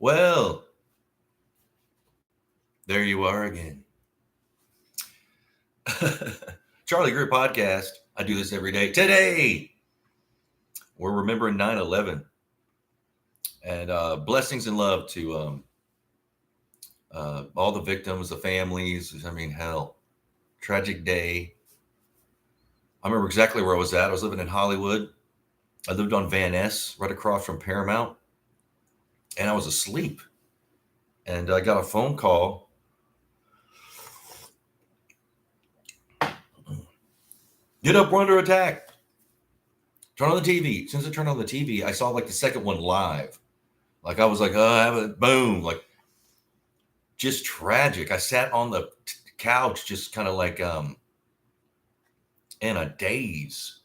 Well, there you are again. Charlie Greer podcast. I do this every day. Today, we're remembering 9/11 and blessings and love to all the victims, the families. I mean, hell, tragic day. I remember exactly where I was at. I was living in Hollywood. I lived on Van Ness, right across from Paramount, and I was asleep. And I got a phone call. Get up, we're under attack. Turn on the TV. As soon as I turned on the TV, I saw like the second one live. Like I was like, boom, like just tragic. I sat on the couch, just kind of like in a daze.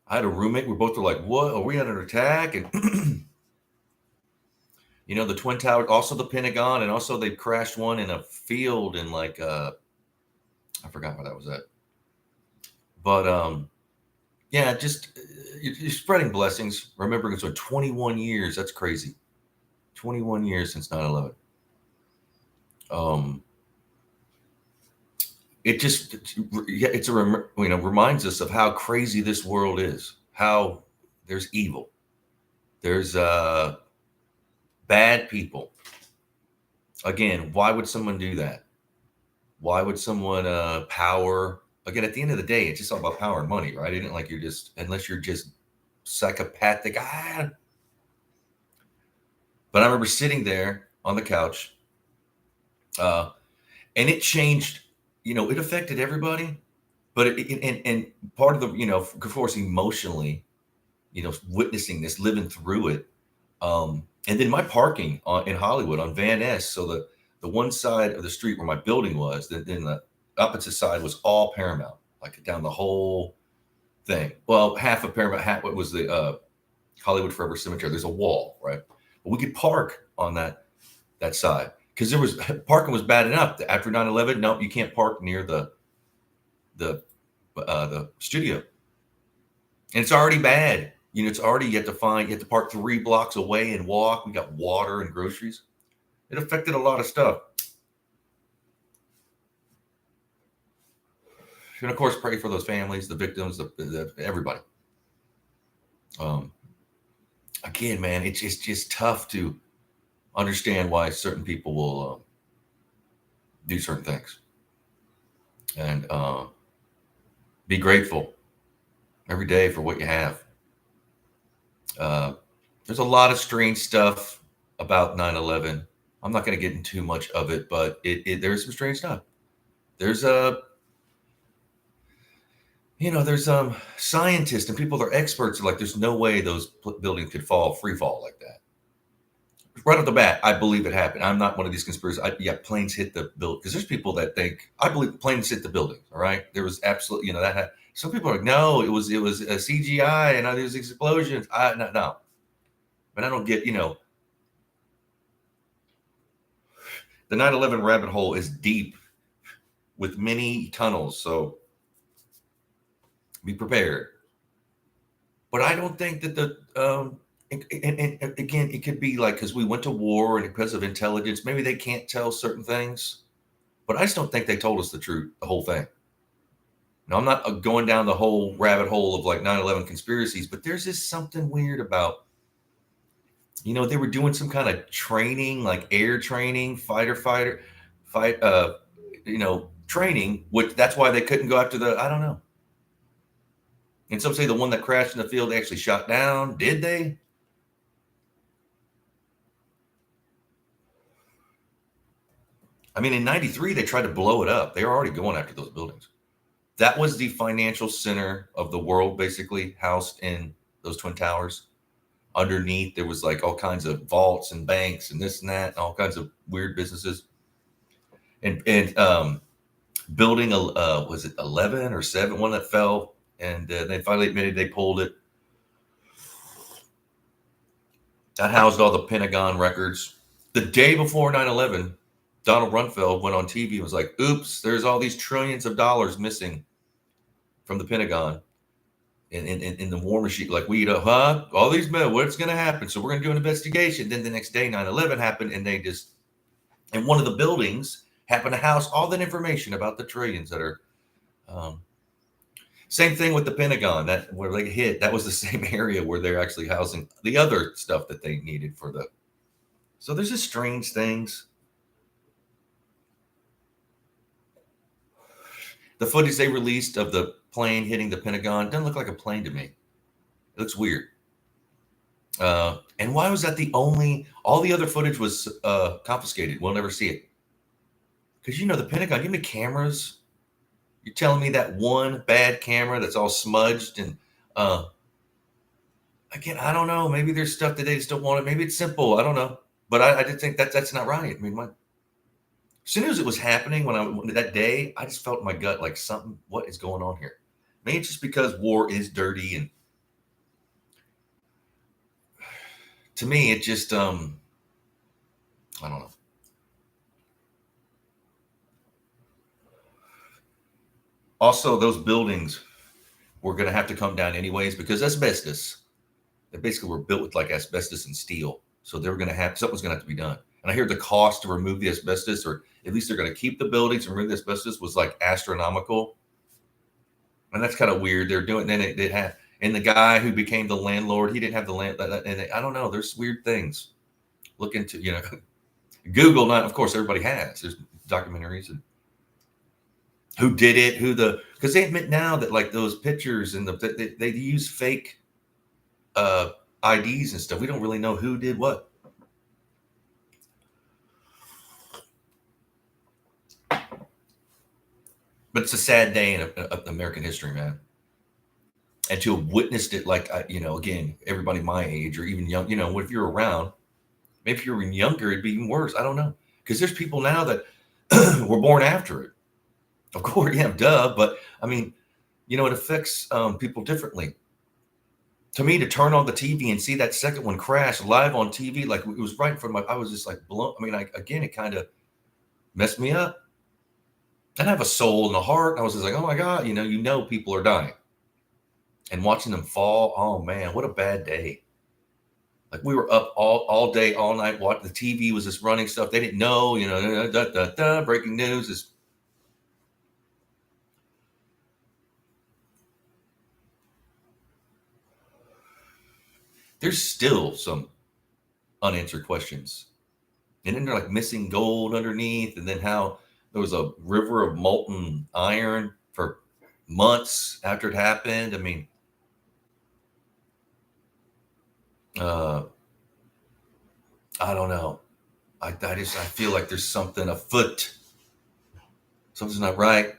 I had a roommate. We both were like, "What? Are we under attack?" And the Twin Towers, also the Pentagon, and also they crashed one in a field in like I forgot where that was at. But yeah, just you're spreading blessings. Remembering it's been 21 years. That's crazy. 21 years since 9/11. Reminds us of how crazy this world is. How there's evil. There's bad people. Again, why would someone do that? Why would someone power? Again, at the end of the day, it's just all about power and money, right? It isn't like unless you're just psychopathic. But I remember sitting there on the couch, and it changed. It affected everybody, but and part of the, of course, emotionally, witnessing this, living through it. And then my parking in Hollywood on Van Ness. So the one side of the street where my building was, then the opposite side was all Paramount, like down the whole thing. Well, half of Paramount, half what was the Hollywood Forever Cemetery. There's a wall, right? But we could park on that side because there was parking was bad enough. After 9/11, no, you can't park near the studio, and it's already bad. It's already you have to park 3 blocks away and walk. We got water and groceries. It affected a lot of stuff. And of course, pray for those families, the victims, everybody. Again, man, it's just tough to understand why certain people will do certain things, and be grateful every day for what you have. There's a lot of strange stuff about 9/11. I'm not going to get into too much of it, but there's some strange stuff. There's there's scientists and people that are experts are like, there's no way those buildings could free fall like that. Right off the bat, I believe it happened. I'm not one of these conspiracies. Planes hit the building, because there's people that think, I believe planes hit the building. All right, there was absolutely, some people are like, no, it was a CGI and there's explosions. No, but I don't get, the 9/11 rabbit hole is deep with many tunnels, so be prepared. But I don't think that and again, it could be like, because we went to war and because of intelligence, maybe they can't tell certain things, but I just don't think they told us the truth, the whole thing. Now, I'm not going down the whole rabbit hole of like 9/11 conspiracies, but there's just something weird about, they were doing some kind of training, like air training, training, which that's why they couldn't go after I don't know. And some say the one that crashed in the field actually shot down. Did they? I mean, in 93, they tried to blow it up. They were already going after those buildings. That was the financial center of the world, basically, housed in those Twin Towers. Underneath, there was like all kinds of vaults and banks and this and that, and all kinds of weird businesses. And building, was it 11 or 7, one that fell, and they finally admitted they pulled it. That housed all the Pentagon records. The day before 9/11, Donald Rumsfeld went on TV and was like, oops, there's all these trillions of dollars missing from the Pentagon. in the war machine, like we, all these men, what's going to happen? So we're going to do an investigation. Then the next day, 9/11 happened, and they just, and one of the buildings happened to house all that information about the trillions that are. Um, Same thing with the Pentagon. That where they hit, that was the same area where they're actually housing the other stuff that they needed for the. So there's just strange things. The footage they released of the plane hitting the Pentagon doesn't look like a plane to me. It looks weird. And why was that the only? All the other footage was confiscated. We'll never see it. Because the Pentagon, you have cameras. You're telling me that one bad camera that's all smudged and again, I don't know. Maybe there's stuff that they just don't want it. Maybe it's simple. I don't know. But I did think that's not right. I mean, as soon as it was happening that day, I just felt in my gut like something. What is going on here? Maybe it's just because war is dirty, and to me, it just I don't know. Also, those buildings were going to have to come down anyways because asbestos. They basically were built with like asbestos and steel, so they were going to have something was going to have to be done. And I hear the cost to remove the asbestos, or at least they're going to keep the buildings and remove the asbestos, was like astronomical. And that's kind of weird. They're doing then they had, and the guy who became the landlord, he didn't have the land. And I don't know. There's weird things. Look into Google. Not of course everybody has. There's documentaries and who did it, because they admit now that like those pictures and they use fake IDs and stuff. We don't really know who did what. But it's a sad day in American history, man. And to have witnessed it, like, again, everybody my age or even young, if you're around, maybe if you're younger, it'd be even worse. I don't know. Because there's people now that were born after it. Of course, yeah, duh. But I mean, it affects people differently. To me, to turn on the TV and see that second one crash live on TV, like it was right in front of I was just like blown. I mean, again, it kind of messed me up. I have a soul and a heart. I was just like, oh my God, people are dying. And watching them fall, oh man, what a bad day. Like we were up all day, all night, watching the TV was just running stuff. They didn't know, breaking news is. There's still some unanswered questions. And then they're like missing gold underneath. And then how there was a river of molten iron for months after it happened. I mean, I don't know. I feel like there's something afoot. Something's not right.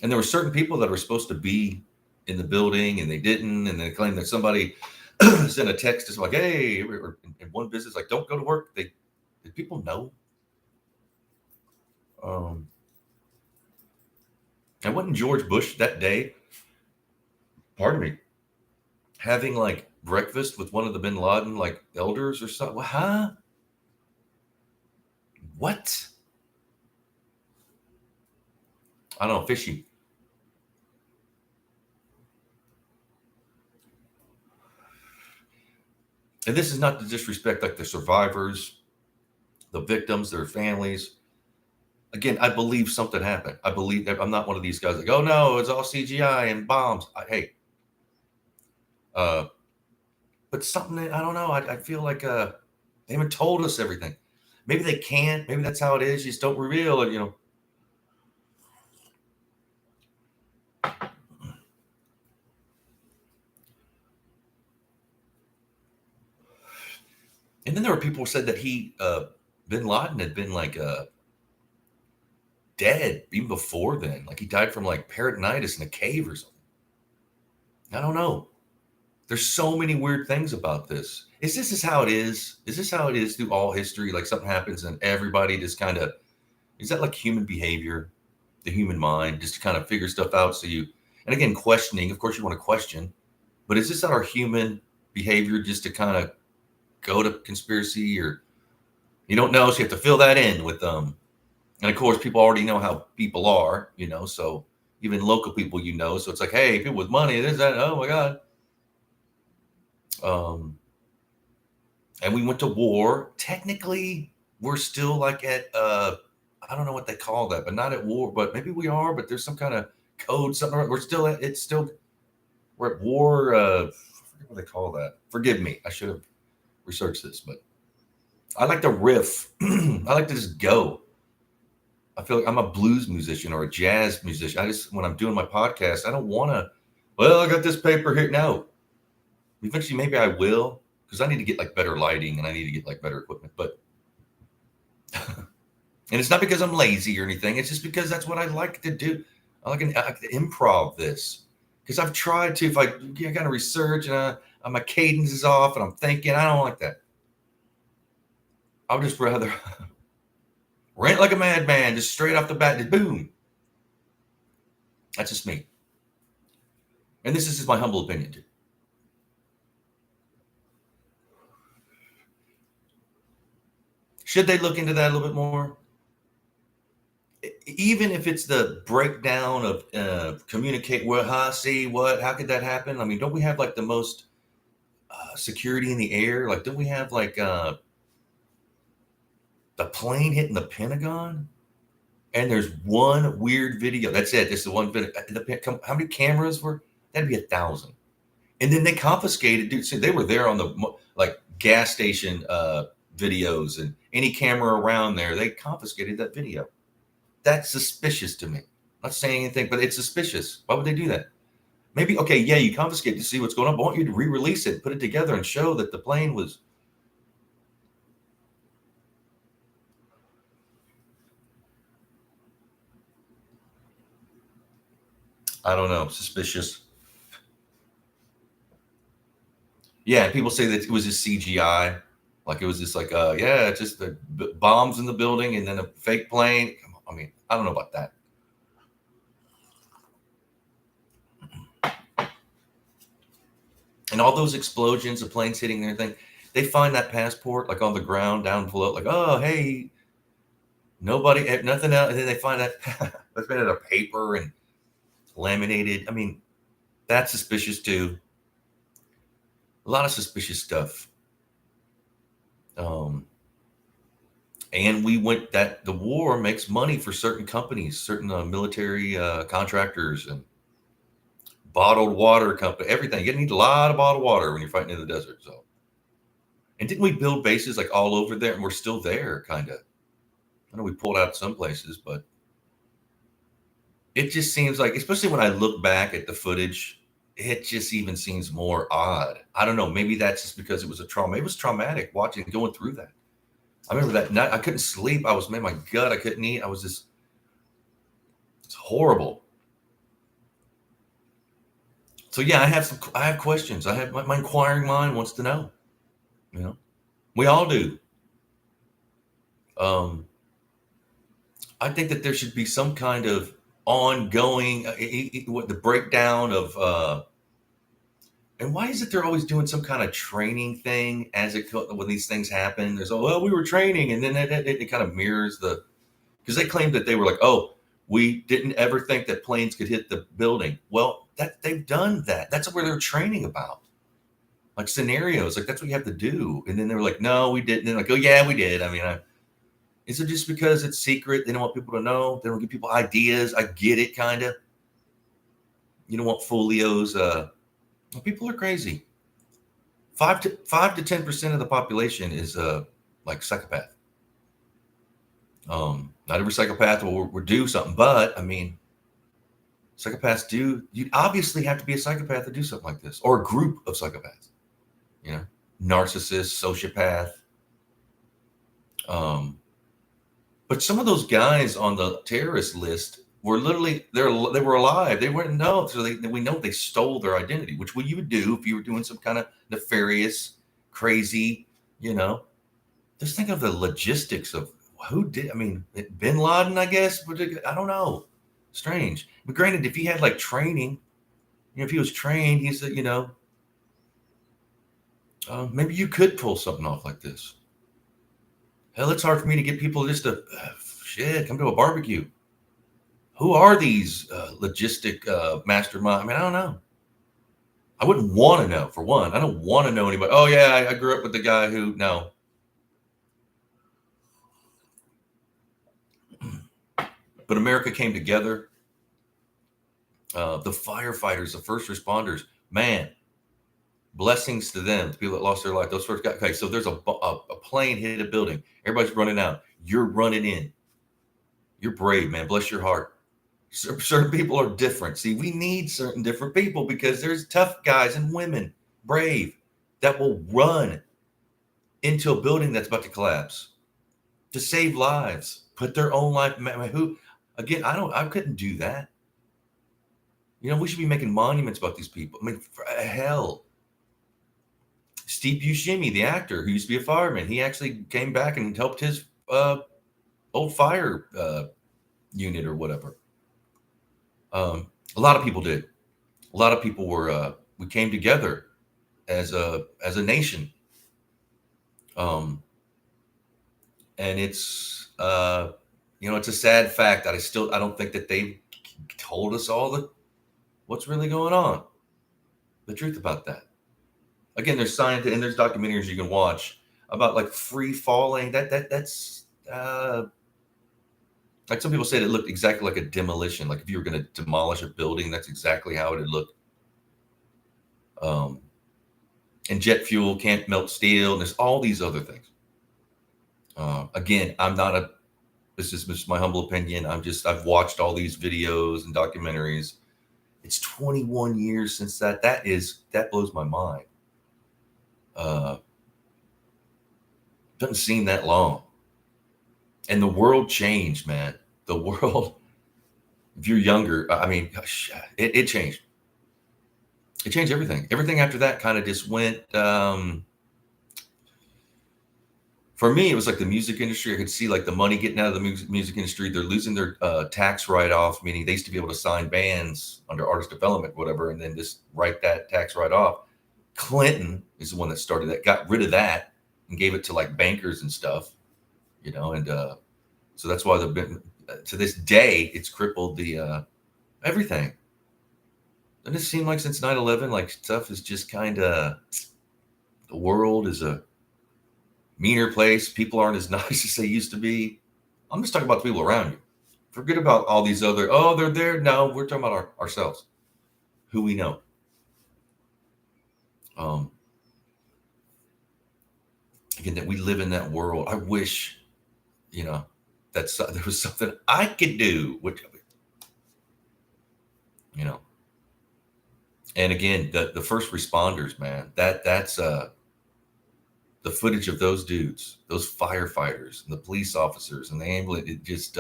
And there were certain people that were supposed to be in the building and they didn't. And they claimed that somebody sent a text just like, hey, or in one business, like, don't go to work. Did people know? And wasn't George Bush that day, pardon me, having like breakfast with one of the bin Laden like elders or something? Huh? What? I don't know, fishy. And this is not to disrespect like the survivors, the victims, their families. Again, I believe something happened. I believe that I'm not one of these guys like, oh no, it's all CGI and bombs. But something, I don't know. I feel like they haven't told us everything. Maybe they can't. Maybe that's how it is. You just don't reveal it, And then there were people who said that bin Laden had been like dead even before then. Like he died from like peritonitis in a cave or something. I don't know. There's so many weird things about this. Is this how it is? Is this how it is through all history? Like something happens and everybody just kind of, is that like human behavior, the human mind, just to kind of figure stuff out? And again, questioning, of course you want to question, but is this our human behavior just to kind of go to conspiracy, or you don't know, so you have to fill that in with and of course people already know how people are, so even local people, so it's like, hey, people with money, this, that, oh my God. And we went to war. Technically, we're still like at I don't know what they call that, but not at war, but maybe we are, but there's some kind of code, something. We're still at we're at war, I forget what they call that. Forgive me. I should have researched this, but I like to riff. I like to just go. I feel like I'm a blues musician or a jazz musician. When I'm doing my podcast, I don't want to, well, I got this paper here. No. Eventually, maybe I will, because I need to get like better lighting and I need to get like better equipment. But, and it's not because I'm lazy or anything. It's just because that's what I like to do. I like to improv this, because I've tried to, if I got to research and my cadence is off and I'm thinking, I don't like that. I would just rather rant like a madman, just straight off the bat, just boom. That's just me. And this is just my humble opinion too. Should they look into that a little bit more? Even if it's the breakdown of communicate, how could that happen? I mean, don't we have like the most security in the air? Like, don't we have like the plane hitting the Pentagon? And there's one weird video. That's it. This is the one video. How many cameras were? That'd be 1,000. And then they confiscated, dude. So they were there on the like gas station videos, and any camera around there, they confiscated that video. That's suspicious to me. I'm not saying anything, but it's suspicious. Why would they do that? Maybe, okay, yeah, you confiscate to see what's going on, but I want you to re-release it, put it together, and show that the plane was. I don't know, suspicious. Yeah, people say that it was just CGI. Like it was just like, yeah, it's just the bombs in the building and then a fake plane. I mean, I don't know about that. And all those explosions, the planes hitting and everything, they find that passport like on the ground down below, like, oh, hey, nobody, nothing else. And then they find that that's made out of paper and laminated. I mean, that's suspicious too. A lot of suspicious stuff. And we went that the war makes money for certain companies, certain military contractors and bottled water company, everything. You need a lot of bottled water when you're fighting in the desert. So, and didn't we build bases like all over there? And we're still there, kind of. I know we pulled out some places, but it just seems like, especially when I look back at the footage, it just even seems more odd. I don't know. Maybe that's just because it was a trauma. It was traumatic watching, going through that. I remember that night. I couldn't sleep. I was, man, my gut. I couldn't eat. I was just, it's horrible. So yeah, I have questions. I have my inquiring mind wants to know. You know, we all do. I think that there should be some kind of ongoing, what the breakdown of, and why is it they're always doing some kind of training thing when these things happen? There's, oh, well, we were training, and then it kind of mirrors because they claimed that they were like, oh, we didn't ever think that planes could hit the building. Well, that they've done that. That's where they're training about, like scenarios, like that's what you have to do. And then they were like, no, we didn't. And they're like, oh yeah, we did. I mean, is it just because it's secret? They don't want people to know. They don't give people ideas. I get it, kind of. You don't want folios. People are crazy. 5 to 10% of the population is like psychopath. Not every psychopath will do something, but I mean, psychopaths do. You obviously have to be a psychopath to do something like this, or a group of psychopaths. You know, narcissist, sociopath. But some of those guys on the terrorist list were literally they were alive. They weren't so we know they stole their identity, which you would do if you were doing some kind of nefarious, crazy. You know, just think of the logistics of who did. I mean, Bin Laden, I guess. I don't know. Strange. But granted, if he had like training, if he was trained, he's maybe you could pull something off like this. Hell, it's hard for me to get people just to come to a barbecue. Who are these logistic mastermind? I mean, I don't know. I wouldn't want to know, for one. I don't want to know anybody. Oh, yeah, I grew up with the guy who, no. But America came together. The firefighters, the first responders, man, blessings to them, the people that lost their life. Those first guys. Okay, so there's a plane hit a building. Everybody's running out. You're running in. You're brave, man. Bless your heart. Certain people are different. See, we need certain different people because there's tough guys and women, brave, that will run into a building that's about to collapse to save lives, put their own life. Who, again, I couldn't do that. You know, we should be making monuments about these people. I mean, for hell. Steve Buscemi, the actor who used to be a fireman, he actually came back and helped his old fire unit or whatever. A lot of people did. A lot of people were. We came together as a nation. And it's it's a sad fact that I don't think that they told us all what's really going on, the truth about that. Again, there's science and there's documentaries you can watch about like free falling. That's like some people said it looked exactly like a demolition. Like if you were going to demolish a building, that's exactly how it would look. And jet fuel can't melt steel. And there's all these other things. Again, this is just my humble opinion. I've watched all these videos and documentaries. It's 21 years since that. That blows my mind. Doesn't seem that long. And the world changed, man. The world, if you're younger, I mean, gosh, it changed. It changed everything. Everything after that kind of just went, for me, it was like the music industry. I could see like the money getting out of the music industry. They're losing their tax write-off, meaning they used to be able to sign bands under artist development, whatever, and then just write that tax write-off. Clinton is the one that started that, got rid of that and gave it to like bankers and stuff, and so that's why to this day, it's crippled the everything. Doesn't it seem like since 9/11, like stuff is just kind of, the world is a meaner place. People aren't as nice as they used to be. I'm just talking about the people around you. Forget about all these other, they're there. No, we're talking about ourselves, who we know. Again, that we live in that world. I wish, that there was something I could do, and again, the first responders, man, that's the footage of those dudes, those firefighters and the police officers and the ambulance, it just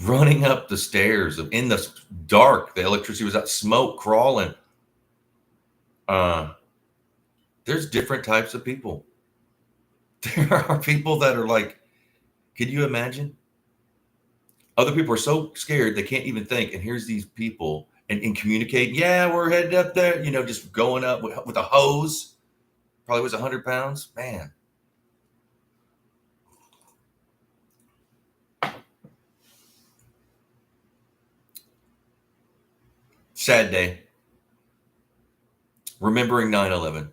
running up the stairs in the dark, the electricity was out, smoke crawling. There's different types of people. There are people that are like, can you imagine? Other people are so scared they can't even think. And here's these people and communicate. Yeah, we're headed up there, just going up with a hose. Probably was 100 pounds. Man. Sad day. Remembering 9/11.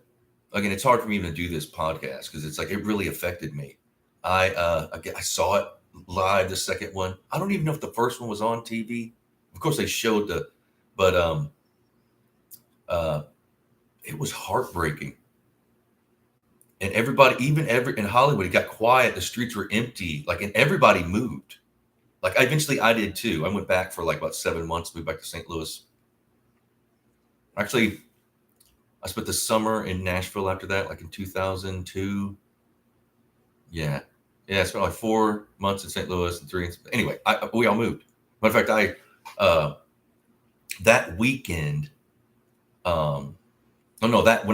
Again, it's hard for me even to do this podcast because it's like it really affected me. I saw it live, the second one. I don't even know if the first one was on TV. Of course, they showed but it was heartbreaking. And everybody, in Hollywood, it got quiet. The streets were empty. Like, and everybody moved. Like, eventually I did too. I went back for like about 7 months, moved back to St. Louis. Actually, I spent the summer in Nashville after that, like in 2002. Yeah. I spent like 4 months in St. Louis and 3. Anyway, we all moved. Matter of fact, that weekend, when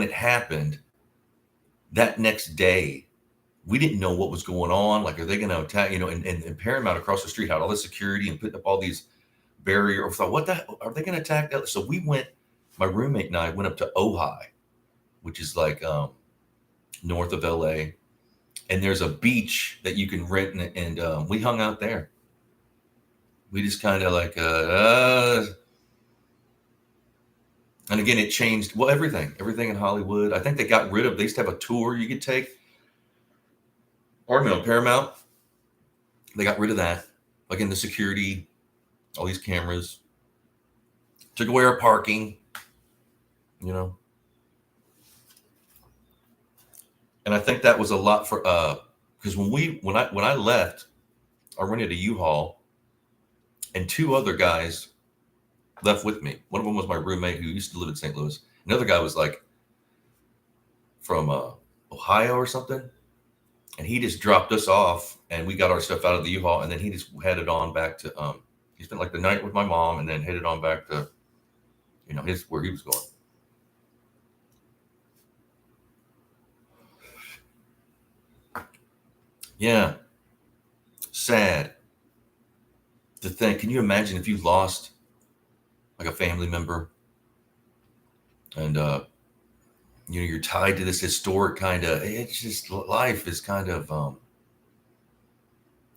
it happened, that next day, we didn't know what was going on. Like, are they going to attack, and Paramount across the street had all the security and putting up all these barriers. I thought, what the hell? Are they going to attack that? So we went, my roommate and I went up to Ojai, which is like north of LA. And there's a beach that you can rent, and we hung out there. We just kind of like, and again, it changed. Well, everything in Hollywood. I think they got rid of. They used to have a tour you could take. Pardon me, on Paramount. They got rid of that. Again, the security, all these cameras, took away our parking. You know, and I think that was a lot for because when I left, I rented a U-Haul, and two other guys left with me. One of them was my roommate who used to live in St. Louis. Another guy was like from Ohio or something, and he just dropped us off, and we got our stuff out of the U-Haul, and then he just headed on back to he spent like the night with my mom, and then headed on back to his where he was going. Yeah, sad to think. Can you imagine if you lost like a family member, and you're tied to this historic kind of. It's just life is kind of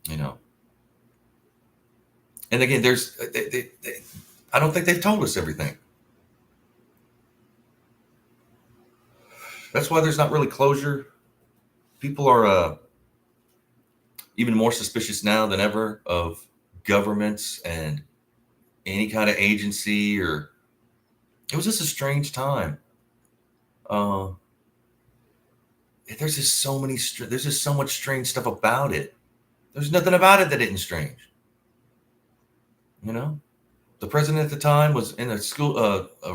you know. And again, there's I don't think they've told us everything. That's why there's not really closure. People are even more suspicious now than ever of governments and any kind of agency. Or it was just a strange time. Uh, there's just there's just so much strange stuff about it. There's nothing about it that isn't strange. You know, the president at the time was in a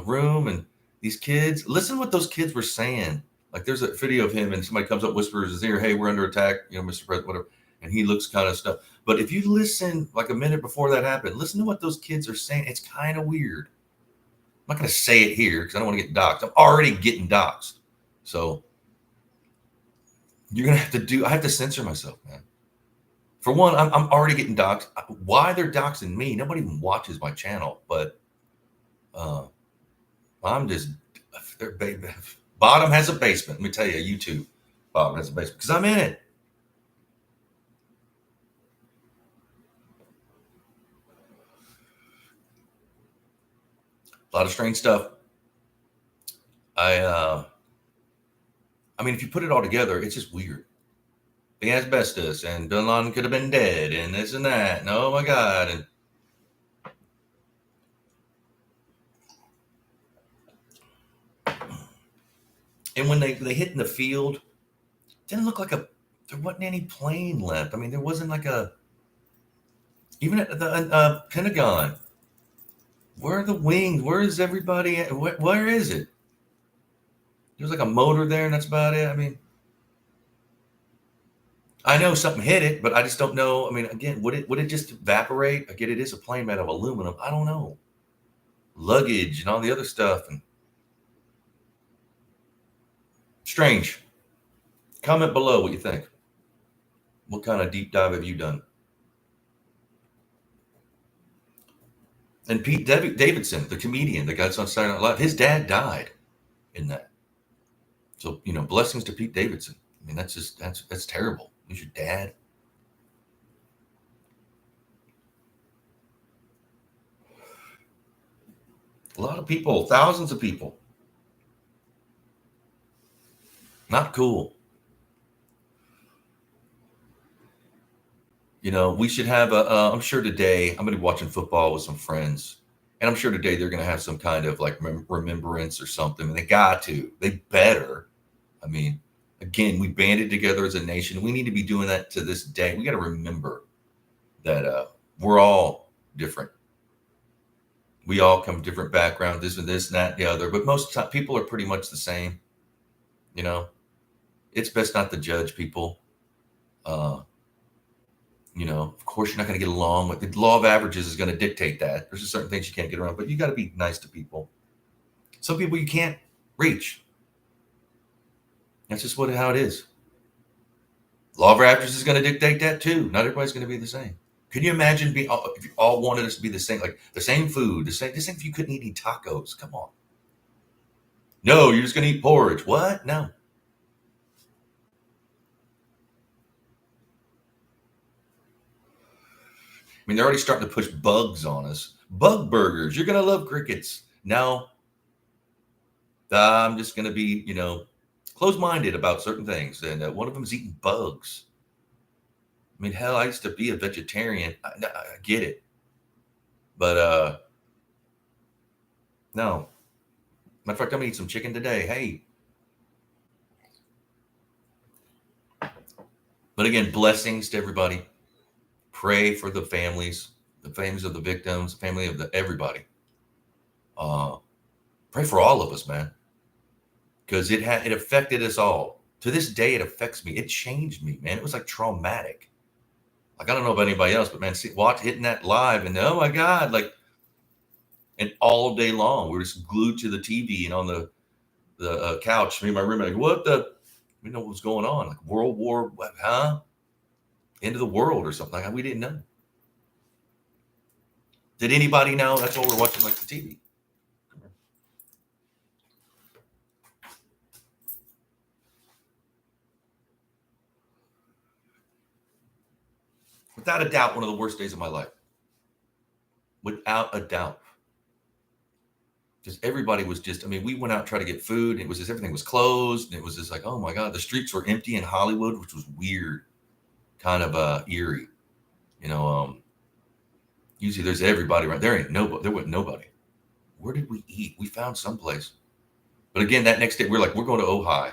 room, and these kids. Listen, what those kids were saying. Like, there's a video of him, and somebody comes up, whispers his ear, "Hey, we're under attack, Mr. President, whatever." And he looks kind of stuff. But if you listen, like a minute before that happened, listen to what those kids are saying. It's kind of weird. I'm not going to say it here because I don't want to get doxxed. I'm already getting doxxed. So you're going to have to do, I have to censor myself, man. For one, I'm already getting doxxed. Why they're doxing me? Nobody even watches my channel, but I'm just, bottom has a basement. Let me tell you, YouTube bottom has a basement because I'm in it. A lot of strange stuff. I mean, if you put it all together, it's just weird. The asbestos, and Bin Laden could have been dead, and this and that, and oh my God. And when they hit in the field, it didn't look like there wasn't any plane left. I mean, there wasn't like even at the Pentagon. Where are the wings? Where is everybody at? Where is it? There's like a motor there, and that's about it. I mean, I know something hit it, but I just don't know. I mean, again, would it just evaporate? Again, it is a plane made of aluminum. I don't know. Luggage and all the other stuff, and strange. Comment below what you think. What kind of deep dive have you done? And Pete Davidson, the comedian that got on Saturday Night Live, his dad died in that. So, blessings to Pete Davidson. I mean, that's terrible. He's your dad. A lot of people, thousands of people. Not cool. We should have I'm sure today, I'm going to be watching football with some friends. And I'm sure today they're going to have some kind of like remembrance or something. And they better. I mean, again, we banded together as a nation. We need to be doing that to this day. We got to remember that we're all different. We all come from different backgrounds, this and that, and the other. But most people are pretty much the same. It's best not to judge people. Of course, you're not going to get along with the law of averages is going to dictate that. There's just certain things you can't get around, but you got to be nice to people. Some people you can't reach. That's just how it is. Law of averages is going to dictate that too. Not everybody's going to be the same. Can you imagine if you all wanted us to be the same, like the same food, the same if you couldn't eat any tacos? Come on. No, you're just going to eat porridge. What? No. mean, they're already starting to push bugs on us. Bug burgers. You're going to love crickets. Now, I'm just going to be, closed-minded about certain things. And one of them is eating bugs. I mean, hell, I used to be a vegetarian. I get it. But no. Matter of fact, I'm going to eat some chicken today. Hey. But again, blessings to everybody. Pray for the families of the victims, family of everybody. Pray for all of us, man. Because it affected us all. To this day, it affects me. It changed me, man. It was like traumatic. Like, I don't know about anybody else, but man, hitting that live and oh my God, like, and all day long, we were just glued to the TV and on the couch. Me and my roommate, we know what was going on. Like World War, end of the world or something like that. We didn't know. Did anybody know? That's why we're watching like the TV. Without a doubt, one of the worst days of my life. Without a doubt. Just everybody was just, I mean, we went out and tried to get food. And it was just, everything was closed. And it was just like, oh my God, the streets were empty in Hollywood, which was weird, kind of eerie. Usually there's everybody right there. There wasn't nobody. Where did we eat? We found someplace. But again, that next day, we're going to Ojai.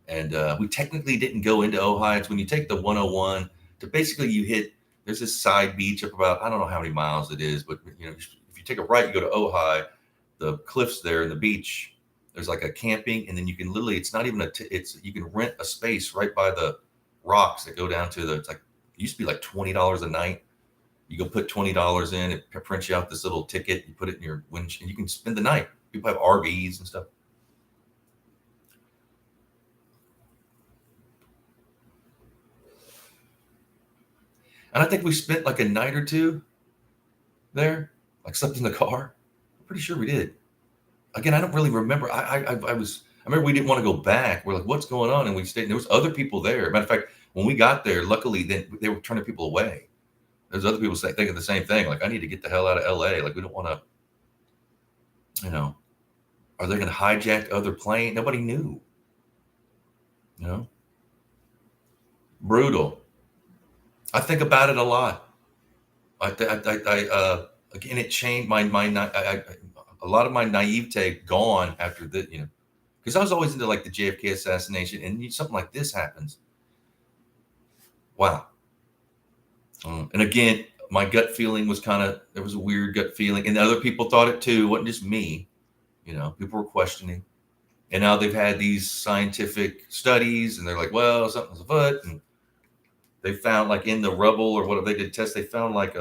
And we technically didn't go into Ojai. It's when you take the 101 to basically there's this side beach up about, I don't know how many miles it is, but if you take a right, you go to Ojai, the cliffs there and the beach, there's like a camping. And then you can literally, it's not even you can rent a space right by the rocks that go down to it used to be like $20 a night. You go put $20 in, it prints you out this little ticket, you put it in your winch and you can spend the night. People have RVs and stuff. And I think we spent like a night or two there, like slept in the car. I'm pretty sure we did. Again, I don't really remember. I remember we didn't want to go back. We're like, what's going on? And we stayed. And there was other people there. Matter of fact, when we got there, luckily, then they were turning people away. There's other people thinking the same thing. Like, I need to get the hell out of LA. Like, we don't want to, are they going to hijack other plane? Nobody knew. Brutal. I think about it a lot. Again, it changed a lot of my naivete gone after the, because I was always into like the JFK assassination, and something like this happens. Wow. And again, my gut feeling was there was a weird gut feeling, and other people thought it too. It wasn't just me. People were questioning, and now they've had these scientific studies, and they're like, well, something's afoot, and they found like in the rubble or whatever they did tests, they found like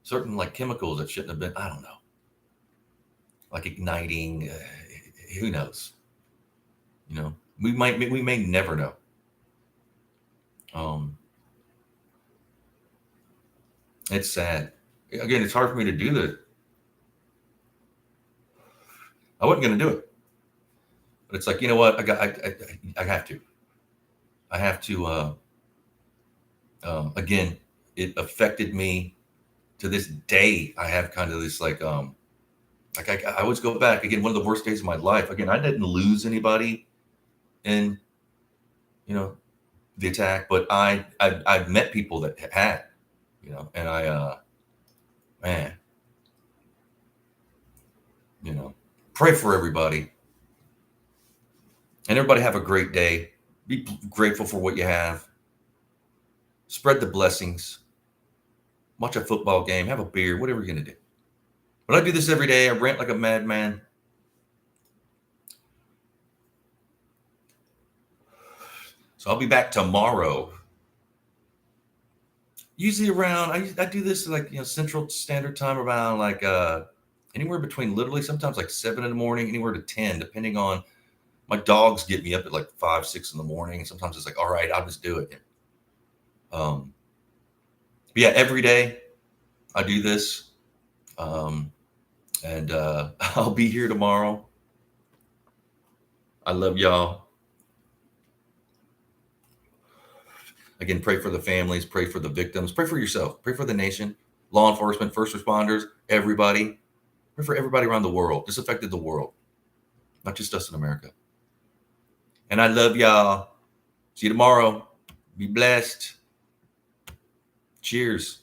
certain like chemicals that shouldn't have been, I don't know, like igniting, who knows? We may never know. It's sad. Again, it's hard for me to do that. I wasn't going to do it, but it's like, you know what? I have to. I have to. Again, it affected me to this day. I have kind of this like I always go back again. One of the worst days of my life. Again, I didn't lose anybody in, the attack, but I've met people that had, and man, pray for everybody, and everybody have a great day. Be grateful for what you have. Spread the blessings. Watch a football game. Have a beer. Whatever you're gonna do. But I do this every day. I rant like a madman. So I'll be back tomorrow. Usually around, I do this like, Central Standard Time around like anywhere between literally sometimes like 7 in the morning, anywhere to 10, depending on my dogs get me up at like 5, 6 in the morning. Sometimes it's like, all right, I'll just do it. But yeah, every day I do this. And I'll be here tomorrow. I love y'all. Again, pray for the families, pray for the victims, pray for yourself, pray for the nation, law enforcement, first responders, everybody. Pray for everybody around the world. This affected the world, not just us in America. And I love y'all. See you tomorrow. Be blessed. Cheers.